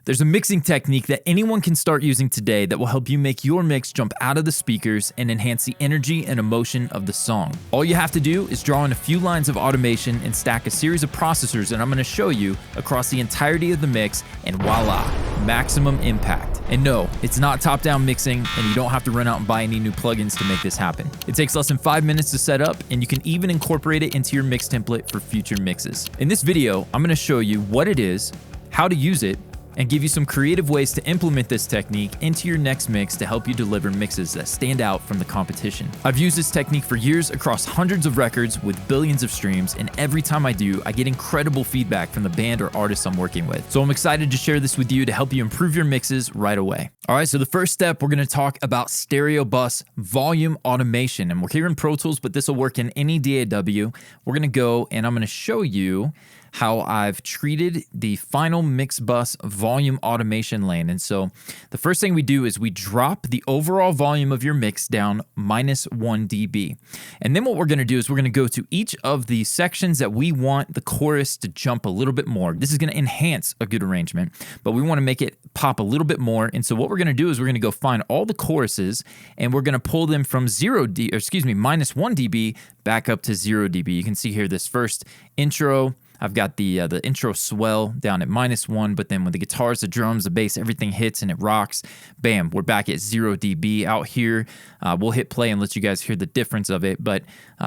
There's a mixing technique that anyone can start using today that will help you make your mix jump out of the speakers and enhance the energy and emotion of the song. All you have to do is draw in a few lines of automation and stack a series of processors that I'm going to show you across the entirety of the mix, and voila, maximum impact. And no, it's not top-down mixing, and you don't have to run out and buy any new plugins to make this happen. It takes less than 5 minutes to set up, and you can even incorporate it into your mix template for future mixes. In this video, I'm going to show you what it is, how to use it, and give you some creative ways to implement this technique into your next mix to help you deliver mixes that stand out from the competition. I've used this technique for years across hundreds of records with billions of streams, and every time I do, I get incredible feedback from the band or artists I'm working with. So I'm excited to share this with you to help you improve your mixes right away. All right, so the first step, we're gonna talk about stereo bus volume automation, and we're here in Pro Tools, but this will work in any DAW. We're gonna go and I'm gonna show you how I've treated the final mix bus volume automation lane. And so the first thing we do is we drop the overall volume of your mix down -1 dB. And then what we're gonna do is we're gonna go to each of the sections that we want the chorus to jump a little bit more. This is gonna enhance a good arrangement, but we wanna make it pop a little bit more. And so what we're gonna do is we're gonna go find all the choruses and we're gonna pull them from -1 dB back up to 0 dB. You can see here this first intro, I've got the intro swell down at -1, but then when the guitars, the drums, the bass, everything hits and it rocks, bam, we're back at 0 dB out here. We'll hit play and let you guys hear the difference of it, but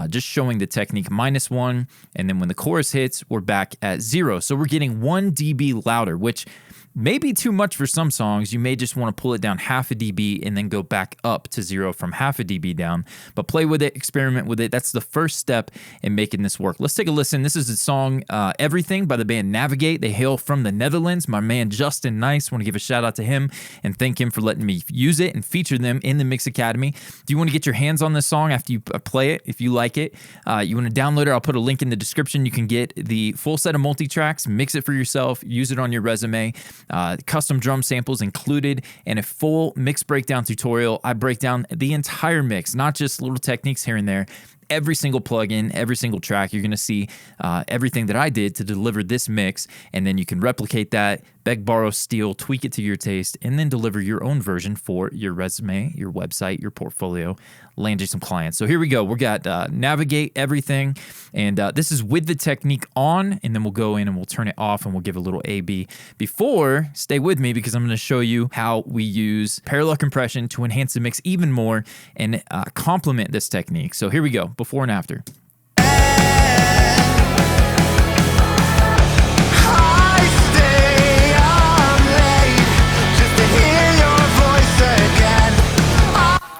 just showing the technique, -1, and then when the chorus hits, we're back at 0. So we're getting 1 dB louder, which may be too much for some songs. You may just want to pull it down 0.5 dB and then go back up to 0 from 0.5 dB down. But play with it, experiment with it. That's the first step in making this work. Let's take a listen. This is the song Everything by the band Navigate. They hail from the Netherlands. My man Justin Nice, want to give a shout out to him and thank him for letting me use it and feature them in the Mix Academy. Do you want to get your hands on this song after you play it, if you like it? You want to download it, I'll put a link in the description. You can get the full set of multi-tracks, mix it for yourself, use it on your resume. Custom drum samples included, and a full mix breakdown tutorial. I break down the entire mix, not just little techniques here and there. Every single plugin, every single track, you're going to see everything that I did to deliver this mix, and then you can replicate that, beg, borrow, steal, tweak it to your taste, and then deliver your own version for your resume, your website, your portfolio, land you some clients. So here we go. We got Navigate Everything, and this is with the technique on, and then we'll go in and we'll turn it off, and we'll give a little A-B. Before, stay with me because I'm going to show you how we use parallel compression to enhance the mix even more and complement this technique. So here we go. Before and after.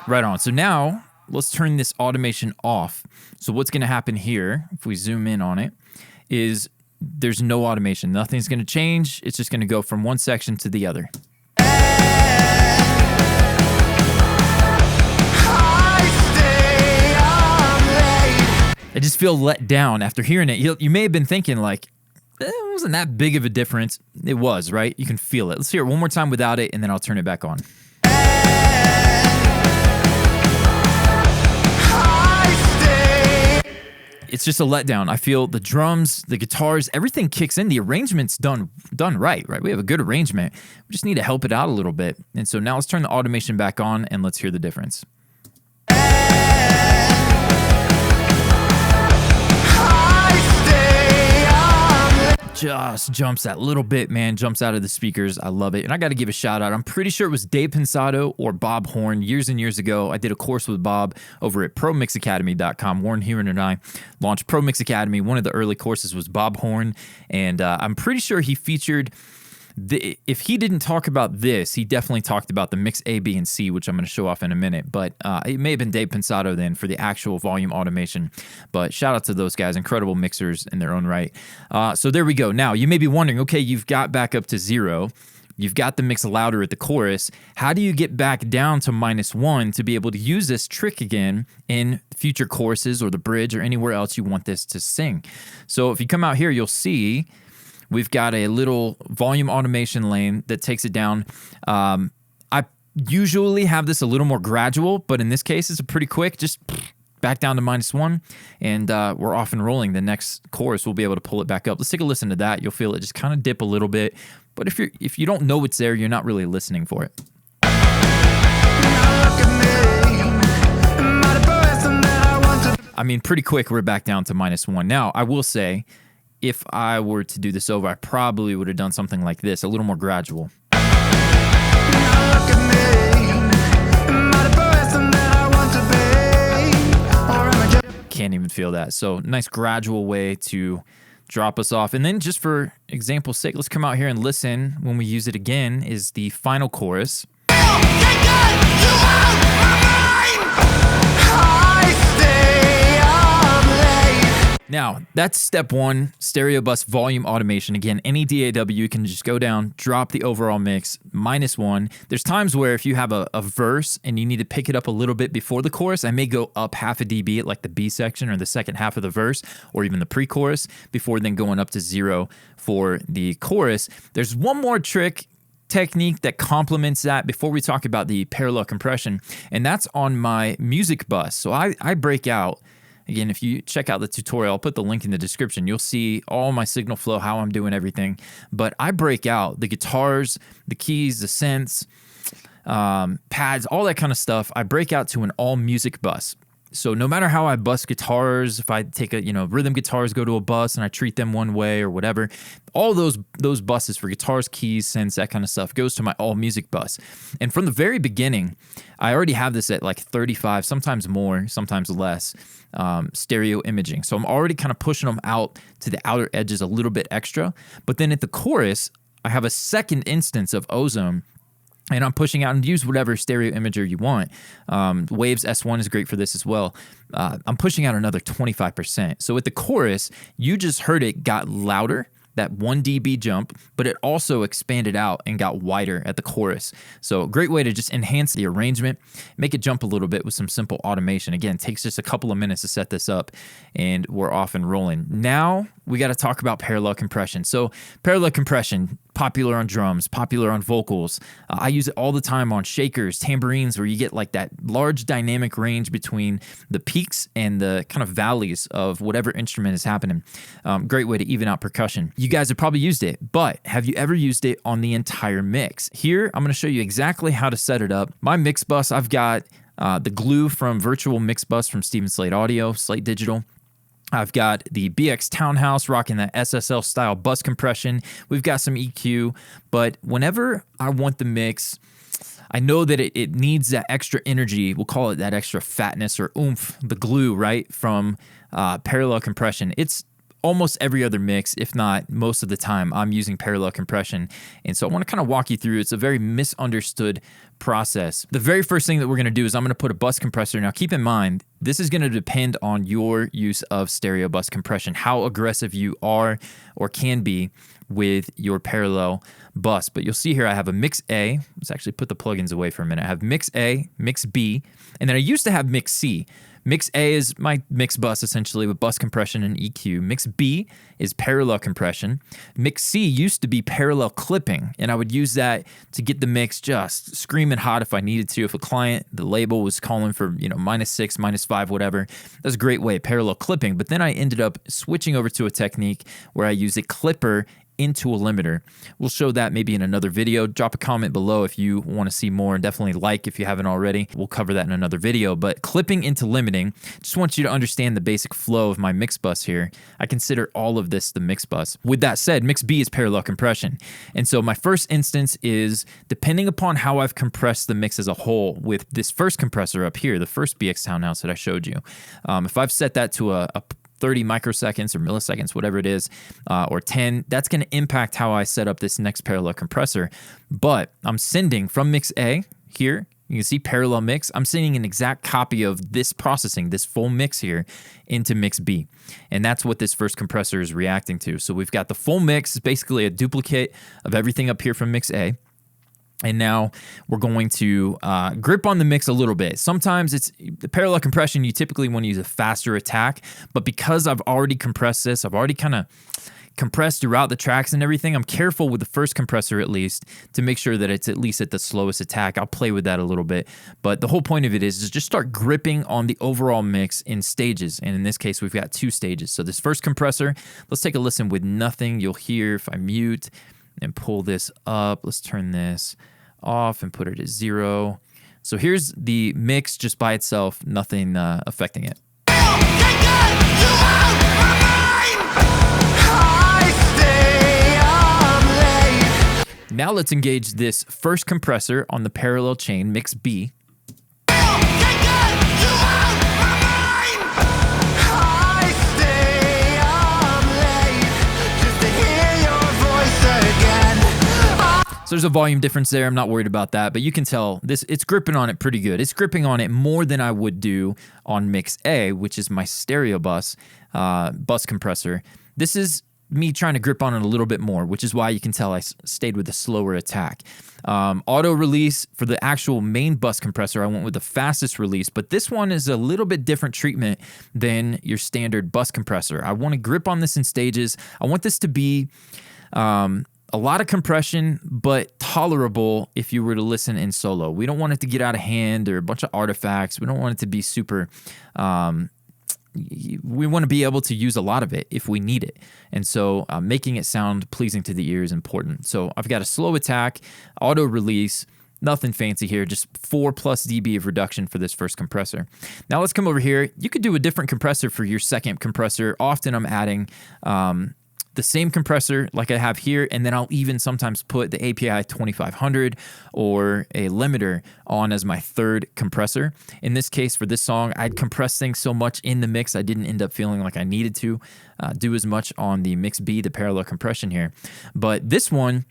Right on. So now let's turn this automation off. So what's going to happen here, if we zoom in on it, is there's no automation. Nothing's going to change. It's just going to go from one section to the other. I just feel let down after hearing it. You may have been thinking like, it wasn't that big of a difference. It was, right? You can feel it. Let's hear it one more time without it, and then I'll turn it back on. It's just a letdown. I feel the drums, the guitars, everything kicks in. The arrangement's done right? We have a good arrangement. We just need to help it out a little bit. And so now let's turn the automation back on, and let's hear the difference. Just jumps that little bit, man, jumps out of the speakers. I love it. And I got to give a shout out. I'm pretty sure it was Dave Pensado or Bob Horn years and years ago. I did a course with Bob over at ProMixAcademy.com. Warren Huron and I launched Pro Mix Academy. One of the early courses was Bob Horn. And I'm pretty sure he featured, if he didn't talk about this, he definitely talked about the mix A, B, and C, which I'm going to show off in a minute. But it may have been Dave Pensado then for the actual volume automation. But shout out to those guys, incredible mixers in their own right. So there we go. Now, you may be wondering, okay, you've got back up to 0. You've got the mix louder at the chorus. How do you get back down to -1 to be able to use this trick again in future choruses or the bridge or anywhere else you want this to sing? So if you come out here, you'll see we've got a little volume automation lane that takes it down. I usually have this a little more gradual, but in this case, it's a pretty quick, just back down to -1, and we're off and rolling. The next chorus, we'll be able to pull it back up. Let's take a listen to that. You'll feel it just kind of dip a little bit. But if you don't know it's there, you're not really listening for it. I mean, pretty quick, we're back down to -1. Now, I will say, if I were to do this over, I probably would have done something like this, a little more gradual. Can't even feel that. So nice gradual way to drop us off. And then just for example's sake, let's come out here and listen when we use it again is the final chorus. Now, that's step one, stereo bus volume automation. Again, any DAW, you can just go down, drop the overall mix, -1. There's times where if you have a verse and you need to pick it up a little bit before the chorus, I may go up half a dB at like the B section or the second half of the verse or even the pre-chorus before then going up to 0 for the chorus. There's one more technique that complements that before we talk about the parallel compression, and that's on my music bus. So I break out. Again, if you check out the tutorial, I'll put the link in the description. You'll see all my signal flow, how I'm doing everything. But I break out the guitars, the keys, the synths, pads, all that kind of stuff. I break out to an all music bus. So no matter how I bus guitars, if I take rhythm guitars, go to a bus and I treat them one way or whatever, all those buses for guitars, keys, synths, that kind of stuff goes to my all music bus. And from the very beginning, I already have this at like 35, sometimes more, sometimes less, stereo imaging. So I'm already kind of pushing them out to the outer edges a little bit extra. But then at the chorus, I have a second instance of ozone. And I'm pushing out, and use whatever stereo imager you want. Waves S1 is great for this as well. I'm pushing out another 25%. So with the chorus, you just heard it got louder, that 1 dB jump, but it also expanded out and got wider at the chorus. So great way to just enhance the arrangement, make it jump a little bit with some simple automation. Again, it takes just a couple of minutes to set this up, and we're off and rolling. Now we got to talk about parallel compression. So parallel compression, popular on drums, popular on vocals. I use it all the time on shakers, tambourines, where you get like that large dynamic range between the peaks and the kind of valleys of whatever instrument is happening. Great way to even out percussion. You guys have probably used it, but have you ever used it on the entire mix? Here, I'm going to show you exactly how to set it up. My mix bus, I've got the glue from Virtual Mix Bus from Steven Slate Audio, Slate Digital. I've got the BX Townhouse rocking that SSL style bus compression. We've got some EQ, but whenever I want the mix, I know that it needs that extra energy. We'll call it that extra fatness or oomph, the glue, right, from parallel compression. It's almost every other mix, if not most of the time, I'm using parallel compression. And so I want to kind of walk you through. It's a very misunderstood process. The very first thing that we're going to do is I'm going to put a bus compressor. Now keep in mind, this is going to depend on your use of stereo bus compression, how aggressive you are or can be with your parallel bus. But you'll see here I have a mix A. Let's actually put the plugins away for a minute. I have mix A, mix B, and then I used to have mix C. Mix A is my mix bus, essentially, with bus compression and EQ. Mix B is parallel compression. Mix C used to be parallel clipping, and I would use that to get the mix just screaming hot if I needed to. If a client, the label was calling for, -6, -5, whatever. That's a great way, parallel clipping. But then I ended up switching over to a technique where I use a clipper into a limiter. We'll show that maybe in another video. Drop a comment below if you want to see more, and definitely like if you haven't already. We'll cover that in another video. But clipping into limiting, just want you to understand the basic flow of my mix bus here. I consider all of this the mix bus. With that said, mix B is parallel compression. And so my first instance is, depending upon how I've compressed the mix as a whole with this first compressor up here, the first BX Townhouse that I showed you, if I've set that to a 30 microseconds or milliseconds, whatever it is, or 10, that's going to impact how I set up this next parallel compressor. But I'm sending from mix A here, you can see parallel mix. I'm sending an exact copy of this processing, this full mix here, into mix B. And that's what this first compressor is reacting to. So we've got the full mix, basically a duplicate of everything up here from mix A. And now we're going to grip on the mix a little bit. Sometimes it's the parallel compression, you typically want to use a faster attack, but because I've already compressed this, I've already kind of compressed throughout the tracks and everything. I'm careful with the first compressor at least to make sure that it's at least at the slowest attack. I'll play with that a little bit. But the whole point of it is just start gripping on the overall mix in stages. And in this case, we've got 2 stages. So this first compressor, let's take a listen with nothing. You'll hear if I mute and pull this up. Let's turn this off and put it at 0. So here's the mix just by itself, nothing affecting it. Now let's engage this first compressor on the parallel chain, mix B. So there's a volume difference there. I'm not worried about that, but you can tell it's gripping on it pretty good. It's gripping on it more than I would do on mix A, which is my stereo bus compressor. This is me trying to grip on it a little bit more, which is why you can tell I stayed with a slower attack. Auto release for the actual main bus compressor, I went with the fastest release, but this one is a little bit different treatment than your standard bus compressor. I want to grip on this in stages. I want this to be a lot of compression, but tolerable if you were to listen in solo. We don't want it to get out of hand or a bunch of artifacts. We don't want it to be super... we want to be able to use a lot of it if we need it. And so making it sound pleasing to the ear is important. So I've got a slow attack, auto release, nothing fancy here, just 4+ dB of reduction for this first compressor. Now let's come over here. You could do a different compressor for your second compressor. Often I'm adding the same compressor like I have here, and then I'll even sometimes put the API 2500 or a limiter on as my third compressor. In this case, for this song, I'd compress things so much in the mix, I didn't end up feeling like I needed to do as much on the mix B, the parallel compression here. But this one,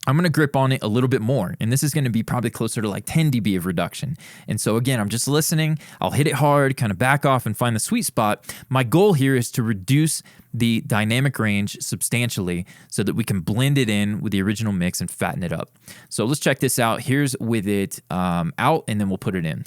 I'm going to grip on it a little bit more, and this is going to be probably closer to like 10 dB of reduction. And so again, I'm just listening. I'll hit it hard, kind of back off and find the sweet spot. My goal here is to reduce the dynamic range substantially so that we can blend it in with the original mix and fatten it up. So let's check this out. Here's with it out, and then we'll put it in.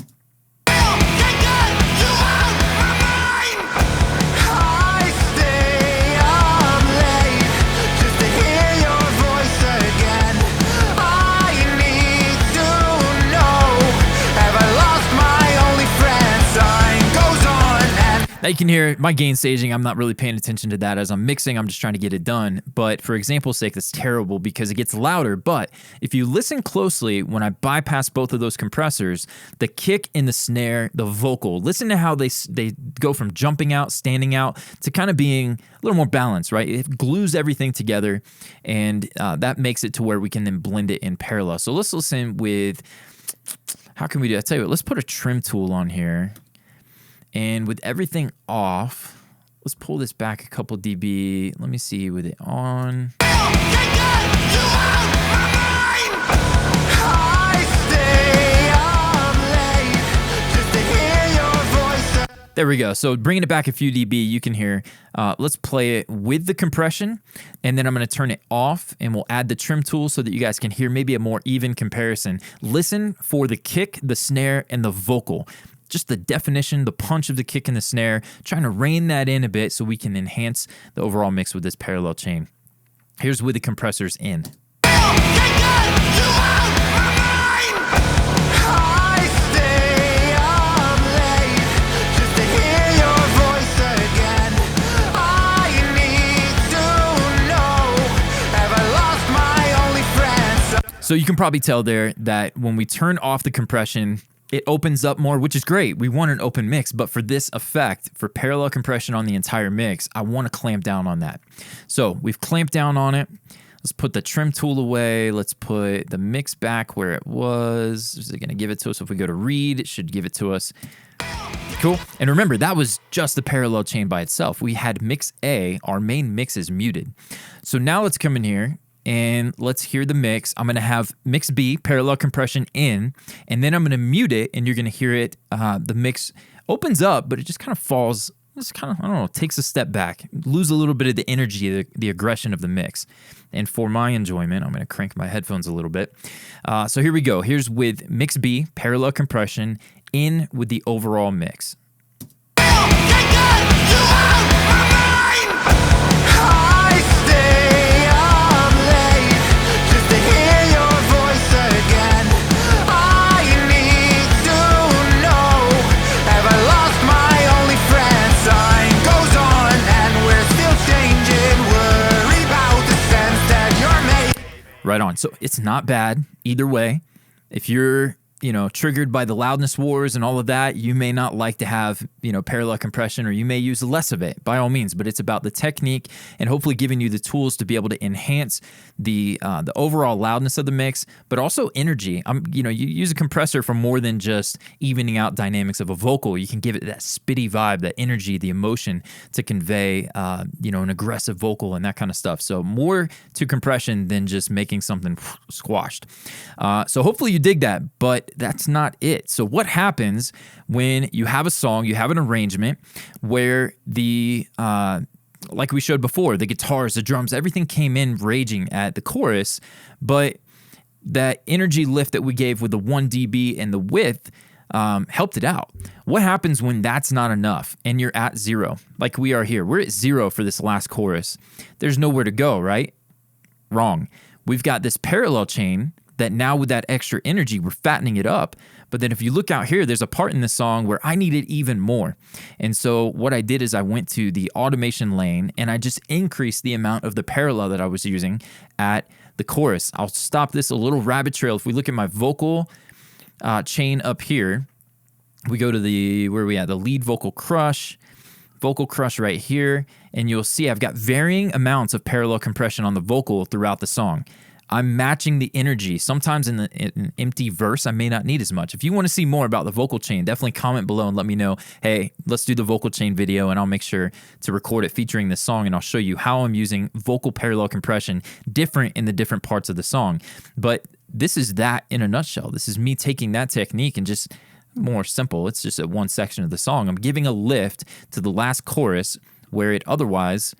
Now you can hear my gain staging. I'm not really paying attention to that as I'm mixing. I'm just trying to get it done. But for example's sake, that's terrible because it gets louder. But if you listen closely, when I bypass both of those compressors, the kick and the snare, the vocal, listen to how they go from jumping out, standing out, to kind of being a little more balanced, right? It glues everything together, and that makes it to where we can then blend it in parallel. So let's listen with, how can we do that? I tell you what, let's put a trim tool on here. And with everything off, let's pull this back a couple dB. Let me see with it on. There we go. So bringing it back a few dB, you can hear. Let's play it with the compression, and then I'm going to turn it off, and we'll add the trim tool so that you guys can hear maybe a more even comparison. Listen for the kick, the snare, and the vocal. Just the definition, the punch of the kick and the snare, trying to rein that in a bit so we can enhance the overall mix with this parallel chain. Here's with the compressors in. So you can probably tell there that when we turn off the compression, it opens up more, which is great. We want an open mix, but for this effect, for parallel compression on the entire mix, I want to clamp down on that. So we've clamped down on it. Let's put the trim tool away. Let's put the mix back where it was. Is it going to give it to us? If we go to read, it should give it to us. Cool. And remember, that was just the parallel chain by itself. We had mix A, our main mix is muted. So now let's come in here and let's hear the mix. I'm going to have mix B, parallel compression in, and then I'm going to mute it, and you're going to hear it. The mix opens up, but it just kind of falls. It's kind of, I don't know, takes a step back, lose a little bit of the energy, the aggression of the mix. And for my enjoyment, I'm going to crank my headphones a little bit. So here we go. Here's with mix B, parallel compression, in with the overall mix. I stay on. So it's not bad either way. If you're triggered by the loudness wars and all of that, you may not like to have, parallel compression, or you may use less of it, by all means. But it's about the technique and hopefully giving you the tools to be able to enhance the overall loudness of the mix, but also energy. You use a compressor for more than just evening out dynamics of a vocal. You can give it that spitty vibe, that energy, the emotion to convey, an aggressive vocal and that kind of stuff. So more to compression than just making something squashed. So hopefully you dig that, but that's not it. So what happens when you have a song, you have an arrangement where like we showed before, the guitars, the drums, everything came in raging at the chorus, but that energy lift that we gave with the 1 dB and the width helped it out. What happens when that's not enough and you're at 0? Like we are here. We're at 0 for this last chorus. There's nowhere to go, right? Wrong. We've got this parallel chain that now with that extra energy, we're fattening it up. But then if you look out here, there's a part in the song where I need it even more. And so what I did is I went to the automation lane and I just increased the amount of the parallel that I was using at the chorus. I'll stop this a little rabbit trail. If we look at my vocal chain up here, we go to the lead vocal crush right here, and you'll see I've got varying amounts of parallel compression on the vocal throughout the song. I'm matching the energy. Sometimes in an empty verse, I may not need as much. If you want to see more about the vocal chain, definitely comment below and let me know, hey, let's do the vocal chain video, and I'll make sure to record it featuring this song, and I'll show you how I'm using vocal parallel compression different in the different parts of the song. But this is that in a nutshell. This is me taking that technique and just more simple. It's just at one section of the song. I'm giving a lift to the last chorus where it otherwise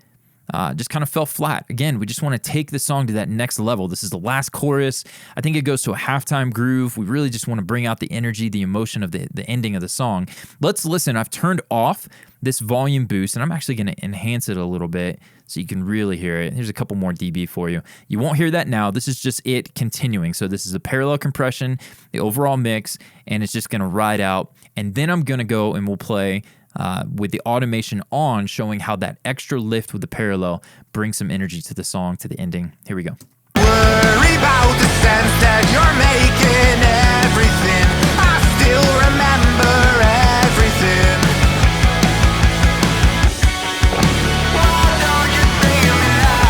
just kind of fell flat. Again, we just want to take the song to that next level. This is the last chorus. I think it goes to a halftime groove. We really just want to bring out the energy, the emotion of the ending of the song. Let's listen. I've turned off this volume boost, and I'm actually going to enhance it a little bit so you can really hear it. Here's a couple more dB for you. You won't hear that now. This is just it continuing. So this is a parallel compression, the overall mix, and it's just going to ride out. And then I'm going to go and we'll play with the automation on, showing how that extra lift with the parallel brings some energy to the song, to the ending. Here we go. Worry about the sense that you're making everything. I still remember everything. Why don't you feel me now?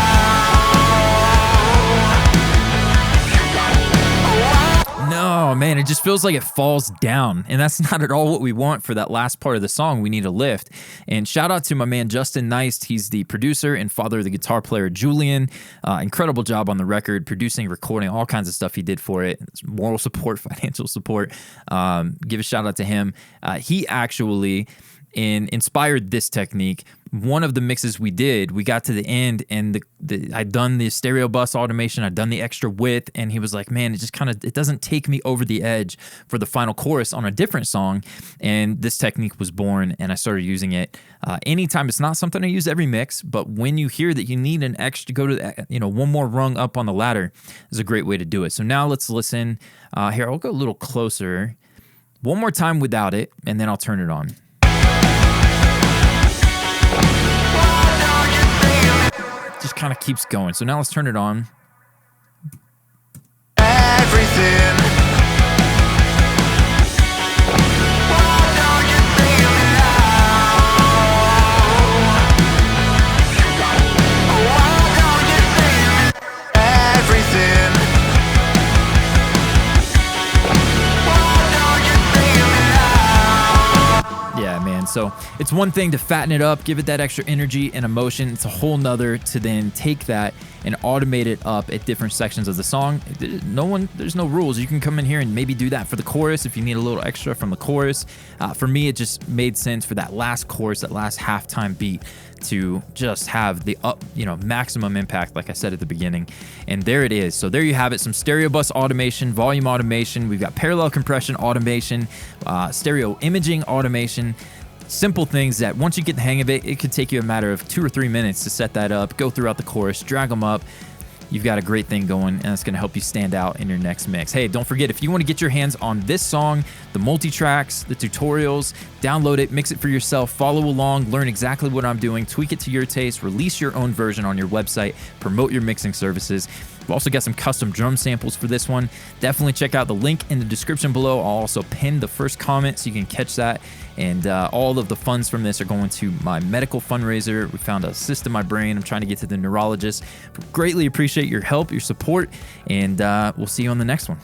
No, man, it just feels like it falls down, and that's not at all what we want for that last part of the song. We need a lift. And shout out to my man Justin Neist. He's the producer and father of the guitar player Julian. Incredible job on the record, producing, recording, all kinds of stuff he did for it. Moral support, financial support. Give a shout out to him. He actually inspired this technique. One of the mixes we did, we got to the end, and I'd done the stereo bus automation, I'd done the extra width, and he was like, man, it doesn't take me over the edge for the final chorus on a different song. And this technique was born, and I started using it anytime. It's not something I use every mix, but when you hear that you need an extra, go to one more rung up on the ladder, is a great way to do it. So now let's listen. Here, I'll go a little closer. One more time without it, and then I'll turn it on. Just kind of keeps going. So now let's turn it on. Everything. Why don't you feel me now? Why don't you feel me? Everything. Why don't you feel me now? Yeah, man. So it's one thing to fatten it up, give it that extra energy and emotion. It's a whole nother to then take that and automate it up at different sections of the song. There's no rules. You can come in here and maybe do that for the chorus if you need a little extra from the chorus. For me, it just made sense for that last chorus, that last halftime beat, to just have the maximum impact, like I said at the beginning. And there it is. So there you have it. Some stereo bus automation, volume automation. We've got parallel compression automation, stereo imaging automation. Simple things that once you get the hang of it, it could take you a matter of 2 or 3 minutes to set that up, go throughout the chorus, drag them up. You've got a great thing going, and it's going to help you stand out in your next mix. Hey, don't forget, if you want to get your hands on this song, the multi-tracks, the tutorials, download it, mix it for yourself, follow along, learn exactly what I'm doing, tweak it to your taste, release your own version on your website, promote your mixing services. We've also got some custom drum samples for this one. Definitely check out the link in the description below. I'll also pin the first comment so you can catch that. And all of the funds from this are going to my medical fundraiser. We found a cyst in my brain. I'm trying to get to the neurologist. Greatly appreciate your help, your support, and we'll see you on the next one.